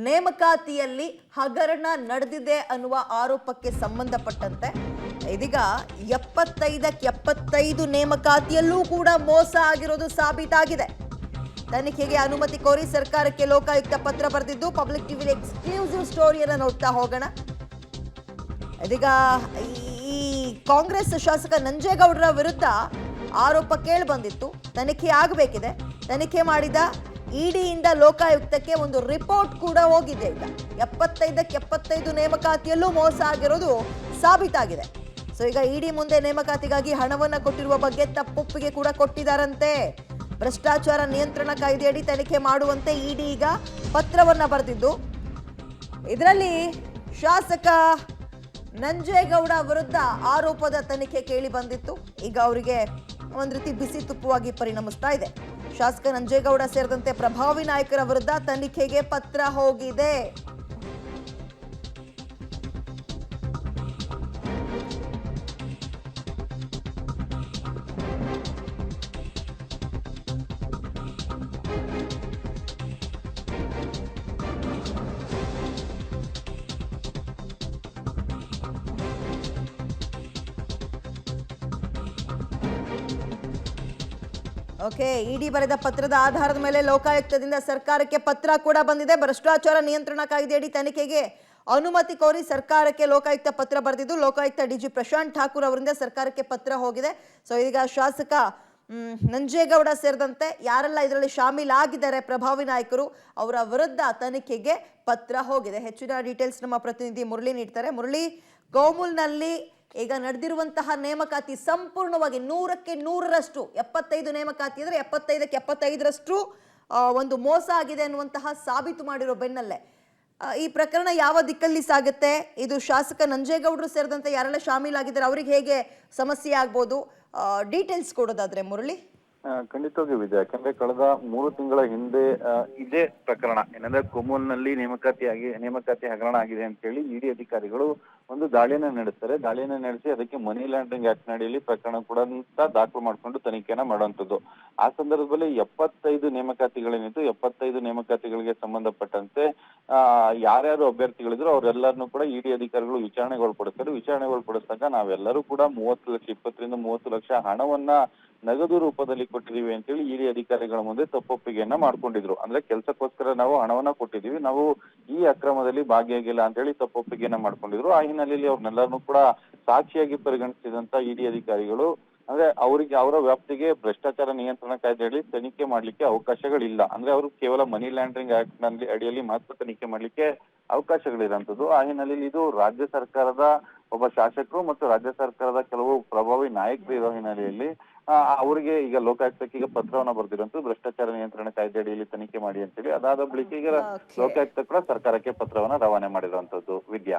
ನೇಮಕಾತಿಯಲ್ಲಿ ಹಗರಣ ನಡೆದಿದೆ ಅನ್ನುವ ಆರೋಪಕ್ಕೆ ಸಂಬಂಧಪಟ್ಟಂತೆ ಇದೀಗ 75ಕ್ಕೆ 75 ನೇಮಕಾತಿಯಲ್ಲೂ ಕೂಡ ಮೋಸ ಆಗಿರೋದು ಸಾಬೀತಾಗಿದೆ. ತನಿಖೆಗೆ ಅನುಮತಿ ಕೋರಿ ಸರ್ಕಾರಕ್ಕೆ ಲೋಕಾಯುಕ್ತ ಪತ್ರ ಬರೆದಿದ್ದು ಪಬ್ಲಿಕ್ ಟಿವಿ ಎಕ್ಸ್ಕ್ಲೂಸಿವ್ ಸ್ಟೋರಿಯನ್ನು ನೋಡ್ತಾ ಹೋಗೋಣ. ಇದೀಗ ಈ ಕಾಂಗ್ರೆಸ್ ಶಾಸಕ ನಂಜೇಗೌಡರ ವಿರುದ್ಧ ಆರೋಪ ಕೇಳಿ ಬಂದಿತ್ತು. ತನಿಖೆ ಆಗಬೇಕಿದೆ. ತನಿಖೆ ಮಾಡಿದ ಇಡಿಯಿಂದ ಲೋಕಾಯುಕ್ತಕ್ಕೆ ಒಂದು ರಿಪೋರ್ಟ್ ಕೂಡ ಹೋಗಿದೆ. ಈಗ 75ಕ್ಕೆ 75 ನೇಮಕಾತಿಯಲ್ಲೂ ಮೋಸ ಆಗಿರೋದು ಸಾಬೀತಾಗಿದೆ. ಸೊ ಈಗ ಇಡಿ ಮುಂದೆ ನೇಮಕಾತಿಗಾಗಿ ಹಣವನ್ನ ಕೊಟ್ಟಿರುವ ಬಗ್ಗೆ ತಪ್ಪೊಪ್ಪಿಗೆ ಕೂಡ ಕೊಟ್ಟಿದ್ದಾರಂತೆ. ಭ್ರಷ್ಟಾಚಾರ ನಿಯಂತ್ರಣ ಕಾಯ್ದೆಯಡಿ ತನಿಖೆ ಮಾಡುವಂತೆ ಇಡಿ ಈಗ ಪತ್ರವನ್ನ ಬರೆದಿದ್ದು, ಇದರಲ್ಲಿ ಶಾಸಕ ನಂಜೇಗೌಡ ವಿರುದ್ಧ ಆರೋಪದ ತನಿಖೆ ಕೇಳಿ ಬಂದಿತ್ತು. ಈಗ ಅವರಿಗೆ ಒಂದ್ ರೀತಿ ಬಿಸಿ ತುಪ್ಪವಾಗಿ ಪರಿಣಮಿಸ್ತಾ ಇದೆ. ಶಾಸಕ ನಂಜೇಗೌಡ ಸೇರಿದಂತೆ ಪ್ರಭಾವಿ ನಾಯಕರ ವಿರುದ್ಧ ತನಿಖೆಗೆ ಪತ್ರ ಹೋಗಿದೆ. ಓಕೆ, ಇಡಿ ಬರೆದ ಪತ್ರದ ಆಧಾರದ ಮೇಲೆ ಲೋಕಾಯುಕ್ತದಿಂದ ಸರ್ಕಾರಕ್ಕೆ ಪತ್ರ ಕೂಡ ಬಂದಿದೆ. ಭ್ರಷ್ಟಾಚಾರ ನಿಯಂತ್ರಣ ಕಾಯ್ದೆಯಡಿ ತನಿಖೆಗೆ ಅನುಮತಿ ಕೋರಿ ಸರ್ಕಾರಕ್ಕೆ ಲೋಕಾಯುಕ್ತ ಪತ್ರ ಬರೆದಿದ್ದು, ಲೋಕಾಯುಕ್ತ ಡಿಜಿ ಪ್ರಶಾಂತ್ ಠಾಕೂರ್ ಅವರಿಂದ ಸರ್ಕಾರಕ್ಕೆ ಪತ್ರ ಹೋಗಿದೆ. ಸೊ ಈಗ ಶಾಸಕ ನಂಜೇಗೌಡ ಸೇರಿದಂತೆ ಯಾರೆಲ್ಲ ಇದರಲ್ಲಿ ಶಾಮೀಲಾಗಿದ್ದಾರೆ ಪ್ರಭಾವಿ ನಾಯಕರು, ಅವರ ವಿರುದ್ಧ ತನಿಖೆಗೆ ಪತ್ರ ಹೋಗಿದೆ. ಹೆಚ್ಚಿನ ಡೀಟೇಲ್ಸ್ ನಮ್ಮ ಪ್ರತಿನಿಧಿ ಮುರಳಿ ನೀಡ್ತಾರೆ. ಮುರಳಿ, ಕೋಮುಲ್ನಲ್ಲಿ ಈಗ ನಡೆದಿರುವಂತಹ ನೇಮಕಾತಿ ಸಂಪೂರ್ಣವಾಗಿ 100ಕ್ಕೆ 100ರಷ್ಟು 75 ನೇಮಕಾತಿ ಅಂದ್ರೆ 75ಕ್ಕೆ 75ರಷ್ಟು ಒಂದು ಮೋಸ ಆಗಿದೆ ಅನ್ನುವಂತಹ ಸಾಬೀತು ಮಾಡಿರೋ ಬೆನ್ನಲ್ಲೇ ಈ ಪ್ರಕರಣ ಯಾವ ದಿಕ್ಕಲ್ಲಿ ಸಾಗುತ್ತೆ? ಇದು ಶಾಸಕ ನಂಜೇಗೌಡರು ಸೇರಿದಂತೆ ಯಾರೆಲ್ಲ ಶಾಮೀಲಾಗಿದ್ದಾರೆ ಅವರಿಗೆ ಹೇಗೆ ಸಮಸ್ಯೆ ಆಗ್ಬೋದು? ಡೀಟೇಲ್ಸ್ ಕೊಡೋದಾದ್ರೆ ಮುರಳಿ. ಖಂಡಿತವಾಗಿ ವಿಜಯ, ಯಾಕಂದ್ರೆ ಕಳೆದ 3 ತಿಂಗಳ ಹಿಂದೆ ಇದೇ ಪ್ರಕರಣ ಏನಂದ್ರೆ ಕೊಮ್ಮೂಲ್ನಲ್ಲಿ ನೇಮಕಾತಿ ಹಗರಣ ಆಗಿದೆ ಅಂತ ಹೇಳಿ ಇಡಿ ಅಧಿಕಾರಿಗಳು ಒಂದು ದಾಳಿಯನ್ನ ನಡೆಸ್ತಾರೆ. ದಾಳಿಯನ್ನ ನಡೆಸಿ ಅದಕ್ಕೆ ಮನಿ ಲಾಂಡ್ರಿಂಗ್ ಆಕ್ಟ್ ಅಡಿಯಲ್ಲಿ ಪ್ರಕರಣ ಕೂಡ ದಾಖಲು ಮಾಡ್ಕೊಂಡು ತನಿಖೆಯನ್ನ ಮಾಡುವಂತದ್ದು. ಆ ಸಂದರ್ಭದಲ್ಲಿ 75 ನೇಮಕಾತಿಗಳೇನಿತ್ತು, 75 ನೇಮಕಾತಿಗಳಿಗೆ ಸಂಬಂಧಪಟ್ಟಂತೆ ಯಾರ್ಯಾರು ಅಭ್ಯರ್ಥಿಗಳಿದ್ರು ಅವರೆಲ್ಲರನ್ನೂ ಕೂಡ ಇಡಿ ಅಧಿಕಾರಿಗಳು ವಿಚಾರಣೆಗೊಳಪಡಿಸ್ತಾರೆ. ವಿಚಾರಣೆಗೊಳಪಡಿಸಿದಾಗ ನಾವೆಲ್ಲರೂ ಕೂಡ 30 ಲಕ್ಷ 20 ರಿಂದ 30 ಲಕ್ಷ ಹಣವನ್ನ ನಗದು ರೂಪದಲ್ಲಿ ಕೊಟ್ಟಿದೀವಿ ಅಂತೇಳಿ ಇಡಿ ಅಧಿಕಾರಿಗಳ ಮುಂದೆ ತಪ್ಪೊಪ್ಪಿಗೆಯನ್ನ ಮಾಡ್ಕೊಂಡಿದ್ರು. ಅಂದ್ರೆ ಕೆಲಸಕ್ಕೋಸ್ಕರ ನಾವು ಹಣವನ್ನ ಕೊಟ್ಟಿದೀವಿ, ನಾವು ಈ ಅಕ್ರಮದಲ್ಲಿ ಭಾಗಿಯಾಗಿಲ್ಲ ಅಂತೇಳಿ ತಪ್ಪೊಪ್ಪಿಗೆಯನ್ನ ಮಾಡ್ಕೊಂಡಿದ್ರು. ಆ ಹಿನ್ನೆಲೆಯಲ್ಲಿ ಅವ್ರನ್ನೆಲ್ಲರನ್ನೂ ಕೂಡ ಸಾಕ್ಷಿಯಾಗಿ ಪರಿಗಣಿಸಿದಂತ ಇಡಿ ಅಧಿಕಾರಿಗಳು ಅಂದ್ರೆ ಅವರಿಗೆ ಅವರ ವ್ಯಾಪ್ತಿಗೆ ಭ್ರಷ್ಟಾಚಾರ ನಿಯಂತ್ರಣ ಕಾಯ್ದೆಯಲ್ಲಿ ತನಿಖೆ ಮಾಡ್ಲಿಕ್ಕೆ ಅವಕಾಶಗಳಿಲ್ಲ. ಅಂದ್ರೆ ಅವರು ಕೇವಲ ಮನಿ ಲ್ಯಾಂಡ್ರಿಂಗ್ ಆಕ್ಟ್ ನಲ್ಲಿ ಅಡಿಯಲ್ಲಿ ಮಾತ್ರ ತನಿಖೆ ಮಾಡ್ಲಿಕ್ಕೆ ಅವಕಾಶಗಳಿರಂತದ್ದು. ಆ ಹಿನ್ನೆಲೆಯಲ್ಲಿ ಇದು ರಾಜ್ಯ ಸರ್ಕಾರದ ಒಬ್ಬ ಶಾಸಕರು ಮತ್ತು ರಾಜ್ಯ ಸರ್ಕಾರದ ಕೆಲವು ಪ್ರಭಾವಿ ನಾಯಕರು ಇರೋ ಹಿನ್ನೆಲೆಯಲ್ಲಿ ಅವರಿಗೆ ಈಗ ಲೋಕಾಯುಕ್ತಕ್ಕೆ ಈಗ ಪತ್ರವನ್ನ ಬರ್ದಿರಂತ ಭ್ರಷ್ಟಾಚಾರ ನಿಯಂತ್ರಣ ಕಾಯ್ದೆ ಅಡಿಯಲ್ಲಿ ತನಿಖೆ ಮಾಡಿ ಅಂತೇಳಿ. ಅದಾದ ಬಳಿಕ ಈಗ ಲೋಕಾಯುಕ್ತ ಕೂಡ ಸರ್ಕಾರಕ್ಕೆ ಪತ್ರವನ್ನ ರವಾನೆ ಮಾಡಿರುವಂತದ್ದು. ವಿದ್ಯಾ,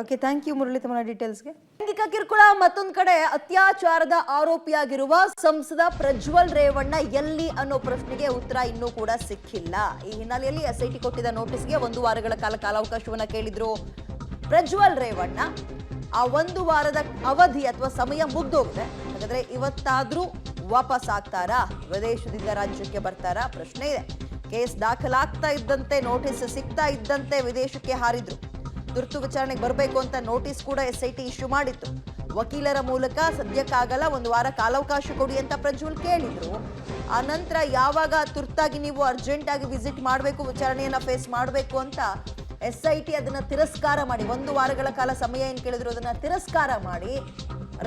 ಓಕೆ, ಥ್ಯಾಂಕ್ ಯು ಮುರಳಿ ತಮ್ಮ ಡೀಟೇಲ್ಸ್ಗೆ. ಲೈಂಗಿಕ ಕಿರುಕುಳ ಮತ್ತೊಂದ್ ಕಡೆ ಅತ್ಯಾಚಾರದ ಆರೋಪಿಯಾಗಿರುವ ಸಂಸದ ಪ್ರಜ್ವಲ್ ರೇವಣ್ಣ ಎಲ್ಲಿ ಅನ್ನೋ ಪ್ರಶ್ನೆಗೆ ಉತ್ತರ ಇನ್ನೂ ಕೂಡ ಸಿಕ್ಕಿಲ್ಲ. ಈ ಹಿನ್ನೆಲೆಯಲ್ಲಿ ಎಸ್ಐಟಿ ಕೊಟ್ಟಿದ್ದ ನೋಟಿಸ್ಗೆ 1 ವಾರಗಳ ಕಾಲಾವಕಾಶವನ್ನ ಕೇಳಿದ್ರು ಪ್ರಜ್ವಲ್ ರೇವಣ್ಣ. ಆ 1 ವಾರದ ಅವಧಿ ಅಥವಾ ಸಮಯ ಮುಗ್ದೋಗಿದೆ. ಹಾಗಾದ್ರೆ ಇವತ್ತಾದ್ರೂ ವಾಪಸ್ ಆಗ್ತಾರಾ, ವಿದೇಶದಿಂದ ರಾಜ್ಯಕ್ಕೆ ಬರ್ತಾರಾ ಪ್ರಶ್ನೆ ಇದೆ. ಕೇಸ್ ದಾಖಲಾಗ್ತಾ ಇದ್ದಂತೆ, ನೋಟಿಸ್ ಸಿಗ್ತಾ ಇದ್ದಂತೆ ವಿದೇಶಕ್ಕೆ ಹಾರಿದ್ರು. ತುರ್ತು ವಿಚಾರಣೆಗೆ ಬರಬೇಕು ಅಂತ ನೋಟಿಸ್ ಕೂಡ ಎಸ್ಐಟಿ ಇಶ್ಯೂ ಮಾಡಿತ್ತು. ವಕೀಲರ ಮೂಲಕ ಸದ್ಯಕ್ಕಾಗಲ್ಲ 1 ವಾರ ಕಾಲಾವಕಾಶ ಕೊಡಿ ಅಂತ ಪ್ರಜ್ವಲ್ ಕೇಳಿದ್ರು. ಆ ನಂತರ ಯಾವಾಗ ತುರ್ತಾಗಿ ನೀವು ಅರ್ಜೆಂಟ್ ಆಗಿ ವಿಸಿಟ್ ಮಾಡಬೇಕು, ವಿಚಾರಣೆಯನ್ನ ಫೇಸ್ ಮಾಡಬೇಕು ಅಂತ ಎಸ್ಐಟಿ ಅದನ್ನ ತಿರಸ್ಕಾರ ಮಾಡಿ 1 ವಾರಗಳ ಕಾಲ ಸಮಯ ಏನ್ ಕೇಳಿದ್ರು ಅದನ್ನ ತಿರಸ್ಕಾರ ಮಾಡಿ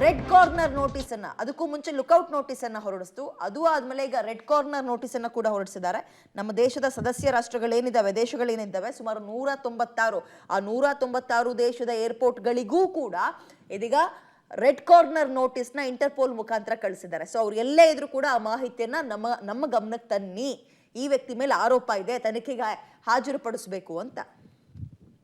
ರೆಡ್ ಕಾರ್ನರ್ ನೋಟಿಸ್ ಅನ್ನ, ಅದಕ್ಕೂ ಮುಂಚೆ ಲುಕ್ಔಟ್ ನೋಟಿಸ್ ಅನ್ನ ಹೊರಡಿಸ್ತು. ಅದು ಆದ್ಮೇಲೆ ಈಗ ರೆಡ್ ಕಾರ್ನರ್ ನೋಟಿಸ್ ಅನ್ನ ಕೂಡ ಹೊರಡಿಸಿದ್ದಾರೆ. ನಮ್ಮ ದೇಶದ ಸದಸ್ಯ ರಾಷ್ಟ್ರಗಳೇನಿದ್ದಾವೆ, ದೇಶಗಳೇನಿದ್ದಾವೆ ಸುಮಾರು 196, ಆ 196 ದೇಶದ ಏರ್ಪೋರ್ಟ್ಗಳಿಗೂ ಕೂಡ ಇದೀಗ ರೆಡ್ ಕಾರ್ನರ್ ನೋಟಿಸ್ ನ ಇಂಟರ್ಪೋಲ್ ಮುಖಾಂತರ ಕಳಿಸಿದ್ದಾರೆ. ಸೊ ಅವ್ರು ಎಲ್ಲೇ ಇದ್ರು ಕೂಡ ಆ ಮಾಹಿತಿಯನ್ನ ನಮ್ಮ ಗಮನಕ್ಕೆ ತನ್ನಿ, ಈ ವ್ಯಕ್ತಿ ಮೇಲೆ ಆರೋಪ ಇದೆ, ತನಿಖೆಗೆ ಹಾಜರುಪಡಿಸಬೇಕು ಅಂತ.